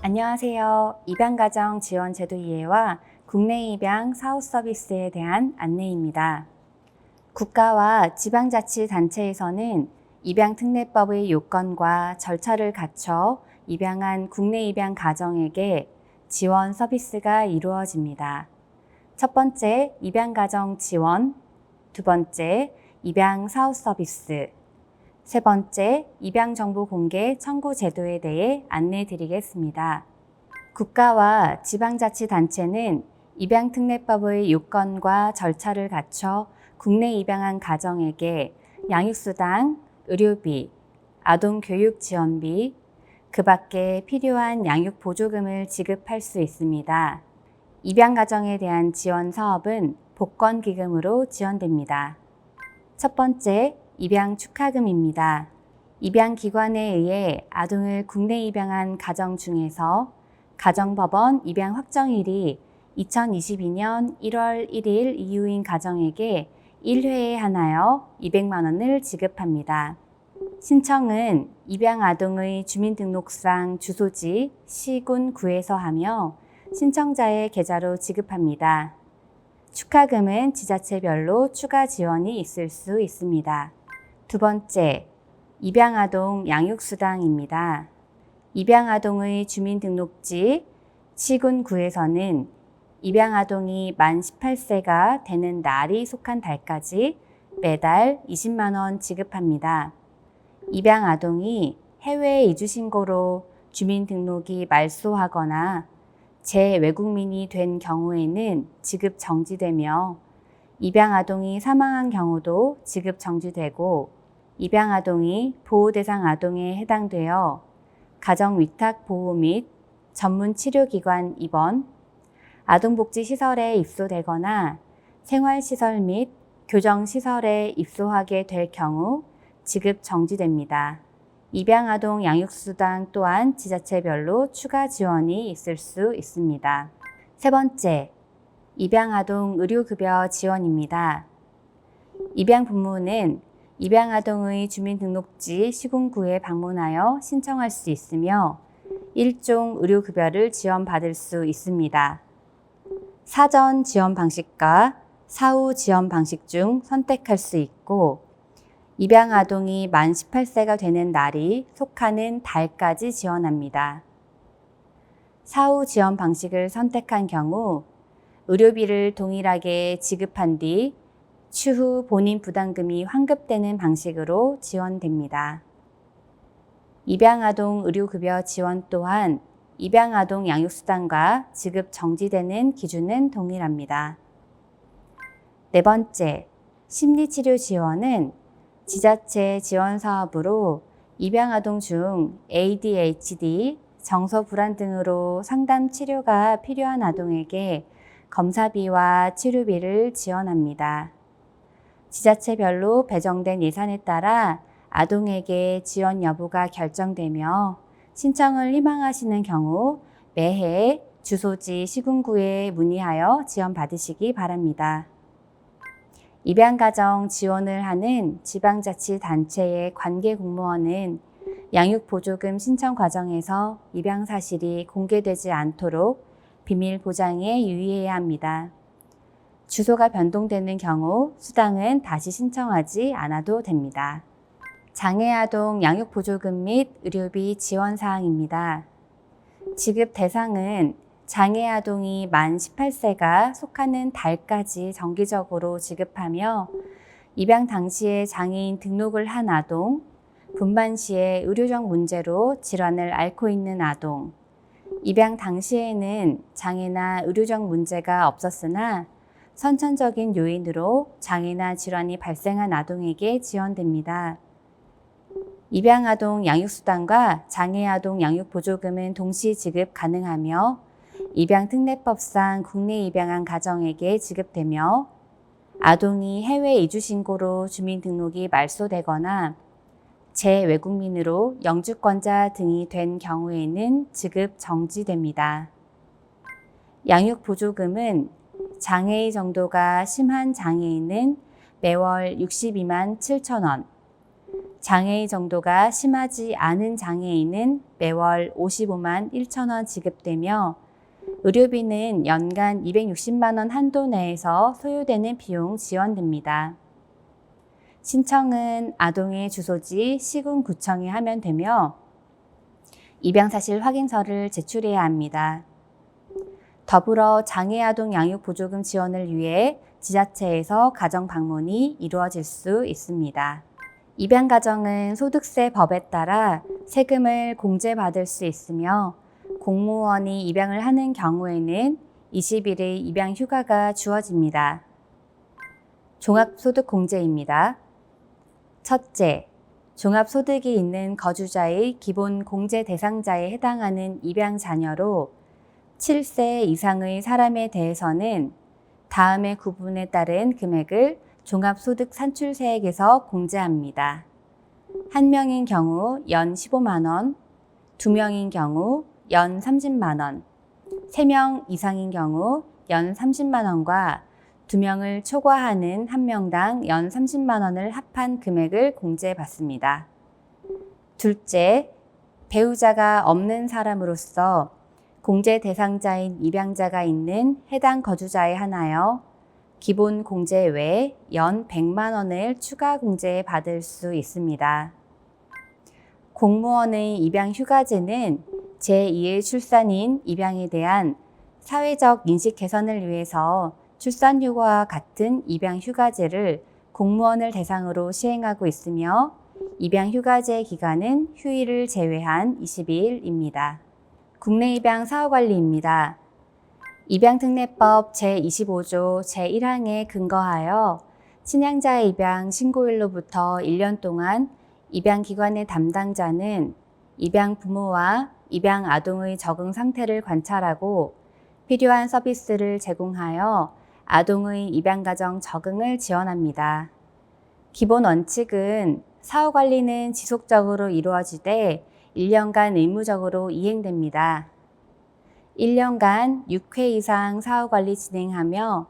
안녕하세요. 입양가정 지원 제도 이해와 국내 입양 사후 서비스에 대한 안내입니다. 국가와 지방자치단체에서는 입양특례법의 요건과 절차를 갖춰 입양한 국내 입양 가정에게 지원 서비스가 이루어집니다. 첫 번째, 입양가정 지원, 두 번째, 입양 사후 서비스, 세 번째, 입양정보 공개 청구 제도에 대해 안내 드리겠습니다. 국가와 지방자치단체는 입양특례법의 요건과 절차를 갖춰 국내 입양한 가정에게 양육수당, 의료비, 아동교육지원비, 그 밖에 필요한 양육보조금을 지급할 수 있습니다. 입양가정에 대한 지원 사업은 복권기금으로 지원됩니다. 첫 번째, 입양 축하금입니다. 입양기관에 의해 아동을 국내 입양한 가정 중에서 가정법원 입양 확정일이 2022년 1월 1일 이후인 가정에게 1회에 하나여 200만 원을 지급합니다. 신청은 입양 아동의 주민등록상 주소지 시군 구에서 하며 신청자의 계좌로 지급합니다. 축하금은 지자체별로 추가 지원이 있을 수 있습니다. 두 번째, 입양아동 양육수당입니다. 입양아동의 주민등록지 시군구에서는 입양아동이 만 18세가 되는 날이 속한 달까지 매달 20만 원 지급합니다. 입양아동이 해외 이주신고로 주민등록이 말소하거나 재외국민이 된 경우에는 지급 정지되며 입양아동이 사망한 경우도 지급 정지되고 입양아동이 보호대상 아동에 해당되어 가정위탁보호 및 전문치료기관 입원, 아동복지시설에 입소되거나 생활시설 및 교정시설에 입소하게 될 경우 지급 정지됩니다. 입양아동 양육수당 또한 지자체별로 추가 지원이 있을 수 있습니다. 세 번째, 입양아동 의료급여 지원입니다. 입양부모는 입양아동의 주민등록지 시군구에 방문하여 신청할 수 있으며 일종 의료급여를 지원받을 수 있습니다. 사전 지원 방식과 사후 지원 방식 중 선택할 수 있고 입양아동이 만 18세가 되는 날이 속하는 달까지 지원합니다. 사후 지원 방식을 선택한 경우 의료비를 동일하게 지급한 뒤 추후 본인 부담금이 환급되는 방식으로 지원됩니다. 입양아동 의료급여 지원 또한 입양아동 양육수당과 지급 정지되는 기준은 동일합니다. 네 번째, 심리치료 지원은 지자체 지원 사업으로 입양아동 중 ADHD, 정서불안 등으로 상담 치료가 필요한 아동에게 검사비와 치료비를 지원합니다. 지자체별로 배정된 예산에 따라 아동에게 지원 여부가 결정되며 신청을 희망하시는 경우 매해 주소지 시군구에 문의하여 지원받으시기 바랍니다. 입양가정 지원을 하는 지방자치단체의 관계공무원은 양육보조금 신청 과정에서 입양 사실이 공개되지 않도록 비밀 보장에 유의해야 합니다. 주소가 변동되는 경우 수당은 다시 신청하지 않아도 됩니다. 장애아동 양육보조금 및 의료비 지원 사항입니다. 지급 대상은 장애아동이 만 18세가 속하는 달까지 정기적으로 지급하며 입양 당시에 장애인 등록을 한 아동, 분반 시에 의료적 문제로 질환을 앓고 있는 아동, 입양 당시에는 장애나 의료적 문제가 없었으나 선천적인 요인으로 장애나 질환이 발생한 아동에게 지원됩니다. 입양아동 양육수당과 장애아동 양육보조금은 동시 지급 가능하며 입양특례법상 국내 입양한 가정에게 지급되며 아동이 해외 이주 신고로 주민등록이 말소되거나 재외국민으로 영주권자 등이 된 경우에는 지급 정지됩니다. 양육보조금은 장애의 정도가 심한 장애인은 매월 62만 7천 원, 장애의 정도가 심하지 않은 장애인은 매월 55만 1천 원 지급되며 의료비는 연간 260만 원 한도 내에서 소요되는 비용 지원됩니다. 신청은 아동의 주소지 시군구청에 하면 되며 입양사실 확인서를 제출해야 합니다. 더불어 장애아동 양육보조금 지원을 위해 지자체에서 가정 방문이 이루어질 수 있습니다. 입양가정은 소득세 법에 따라 세금을 공제받을 수 있으며 공무원이 입양을 하는 경우에는 20일의 입양 휴가가 주어집니다. 종합소득공제입니다. 첫째, 종합소득이 있는 거주자의 기본 공제 대상자에 해당하는 입양 자녀로 7세 이상의 사람에 대해서는 다음의 구분에 따른 금액을 종합소득 산출세액에서 공제합니다. 1명인 경우 연 15만 원, 2명인 경우 연 30만 원, 3명 이상인 경우 연 30만 원과 2명을 초과하는 1명당 연 30만 원을 합한 금액을 공제받습니다. 둘째, 배우자가 없는 사람으로서 공제 대상자인 입양자가 있는 해당 거주자에 한하여 기본 공제 외에 연 100만 원을 추가 공제 받을 수 있습니다. 공무원의 입양 휴가제는 제2의 출산인 입양에 대한 사회적 인식 개선을 위해서 출산휴가와 같은 입양휴가제를 공무원을 대상으로 시행하고 있으며 입양휴가제 기간은 휴일을 제외한 22일입니다. 국내 입양 사후관리입니다. 입양특례법 제25조 제1항에 근거하여 친양자의 입양 신고일로부터 1년 동안 입양기관의 담당자는 입양 부모와 입양 아동의 적응 상태를 관찰하고 필요한 서비스를 제공하여 아동의 입양가정 적응을 지원합니다. 기본 원칙은 사후관리는 지속적으로 이루어지되 1년간 의무적으로 이행됩니다. 1년간 6회 이상 사후관리 진행하며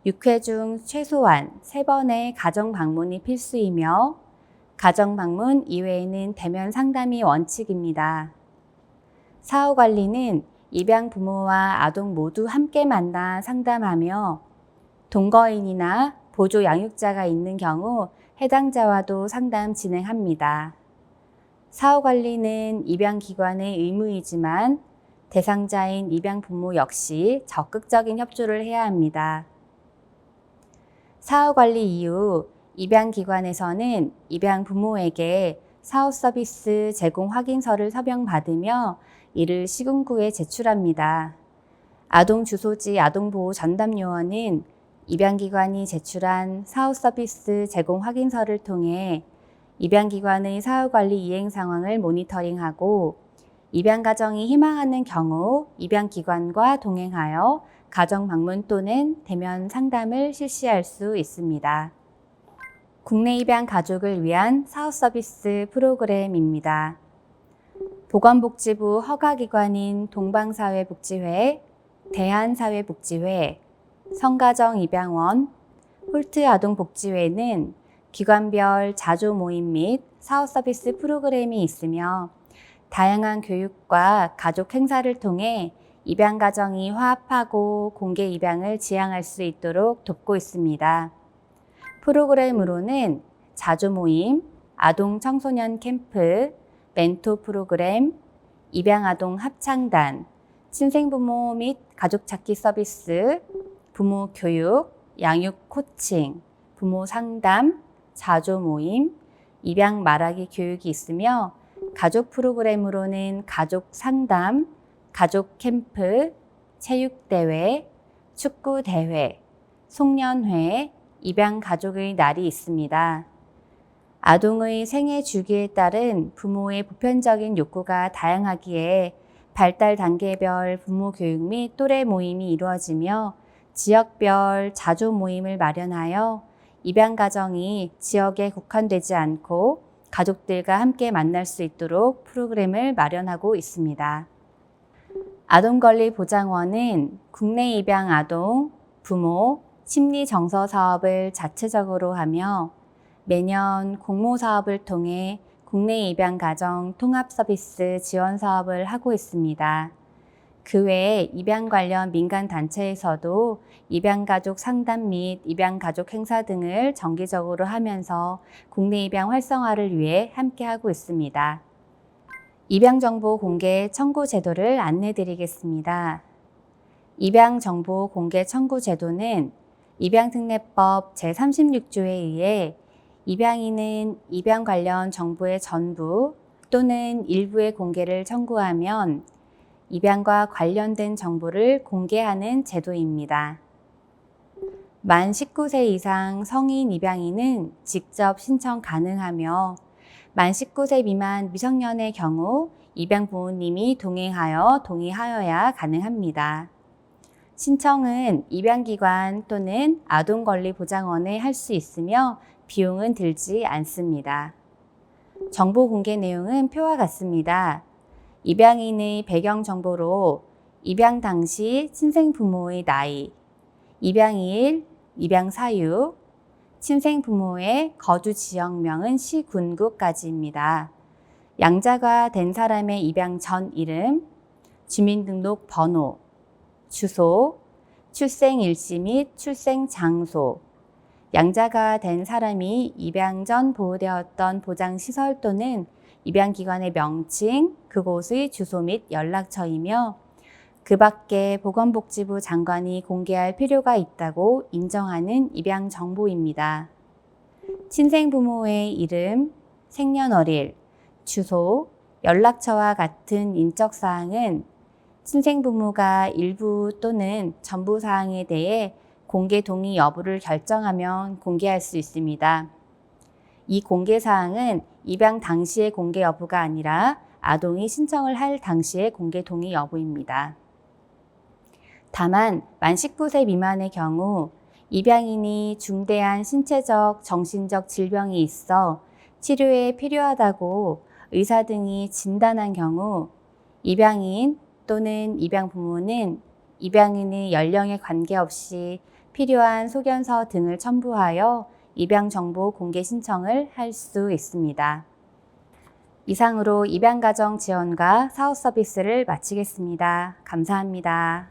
6회 중 최소한 3번의 가정방문이 필수이며 가정방문 이외에는 대면 상담이 원칙입니다. 사후관리는 입양 부모와 아동 모두 함께 만나 상담하며 동거인이나 보조 양육자가 있는 경우 해당자와도 상담 진행합니다. 사후관리는 입양기관의 의무이지만 대상자인 입양 부모 역시 적극적인 협조를 해야 합니다. 사후관리 이후 입양기관에서는 입양 부모에게 사후 서비스 제공 확인서를 서명받으며 이를 시군구에 제출합니다. 아동 주소지 아동보호 전담요원은 입양기관이 제출한 사후 서비스 제공 확인서를 통해 입양기관의 사후관리 이행 상황을 모니터링하고 입양가정이 희망하는 경우 입양기관과 동행하여 가정방문 또는 대면 상담을 실시할 수 있습니다. 국내 입양 가족을 위한 사후 서비스 프로그램입니다. 보건복지부 허가기관인 동방사회복지회, 대한사회복지회, 성가정입양원, 홀트아동복지회는 기관별 자조 모임 및 사후 서비스 프로그램이 있으며 다양한 교육과 가족 행사를 통해 입양 가정이 화합하고 공개 입양을 지향할 수 있도록 돕고 있습니다. 프로그램으로는 자조 모임, 아동 청소년 캠프, 멘토 프로그램, 입양 아동 합창단, 친생부모 및 가족 찾기 서비스, 부모 교육, 양육 코칭, 부모 상담, 자조 모임, 입양 말하기 교육이 있으며 가족 프로그램으로는 가족 상담, 가족 캠프, 체육대회, 축구대회, 송년회, 입양 가족의 날이 있습니다. 아동의 생애 주기에 따른 부모의 보편적인 욕구가 다양하기에 발달 단계별 부모 교육 및 또래 모임이 이루어지며 지역별 자조 모임을 마련하여 입양 가정이 지역에 국한되지 않고 가족들과 함께 만날 수 있도록 프로그램을 마련하고 있습니다. 아동권리보장원은 국내 입양 아동, 부모, 심리 정서 사업을 자체적으로 하며 매년 공모 사업을 통해 국내 입양 가정 통합 서비스 지원 사업을 하고 있습니다. 그 외에 입양 관련 민간 단체에서도 입양 가족 상담 및 입양 가족 행사 등을 정기적으로 하면서 국내 입양 활성화를 위해 함께하고 있습니다. 입양 정보 공개 청구 제도를 안내 드리겠습니다. 입양 정보 공개 청구 제도는 입양특례법 제36조에 의해 입양인은 입양 관련 정보의 전부 또는 일부의 공개를 청구하면 입양과 관련된 정보를 공개하는 제도입니다. 만 19세 이상 성인 입양인은 직접 신청 가능하며 만 19세 미만 미성년의 경우 입양 부모님이 동의하여야 가능합니다. 신청은 입양기관 또는 아동권리보장원에 할 수 있으며 비용은 들지 않습니다. 정보 공개 내용은 표와 같습니다. 입양인의 배경 정보로 입양 당시 친생 부모의 나이, 입양일, 입양 사유, 친생 부모의 거주 지역명은 시, 군구까지입니다. 양자가 된 사람의 입양 전 이름, 주민등록 번호, 주소, 출생 일시 및 출생 장소, 양자가 된 사람이 입양 전 보호되었던 보장시설 또는 입양기관의 명칭, 그곳의 주소 및 연락처이며 그 밖에 보건복지부 장관이 공개할 필요가 있다고 인정하는 입양 정보입니다. 친생 부모의 이름, 생년월일, 주소, 연락처와 같은 인적 사항은 친생 부모가 일부 또는 전부 사항에 대해 공개 동의 여부를 결정하면 공개할 수 있습니다. 이 공개 사항은 입양 당시의 공개 여부가 아니라 아동이 신청을 할 당시의 공개 동의 여부입니다. 다만 만 19세 미만의 경우 입양인이 중대한 신체적, 정신적 질병이 있어 치료에 필요하다고 의사 등이 진단한 경우 입양인 또는 입양 부모는 입양인의 연령에 관계없이 필요한 소견서 등을 첨부하여 입양 정보 공개 신청을 할 수 있습니다. 이상으로 입양가정 지원과 사후 서비스를 마치겠습니다. 감사합니다.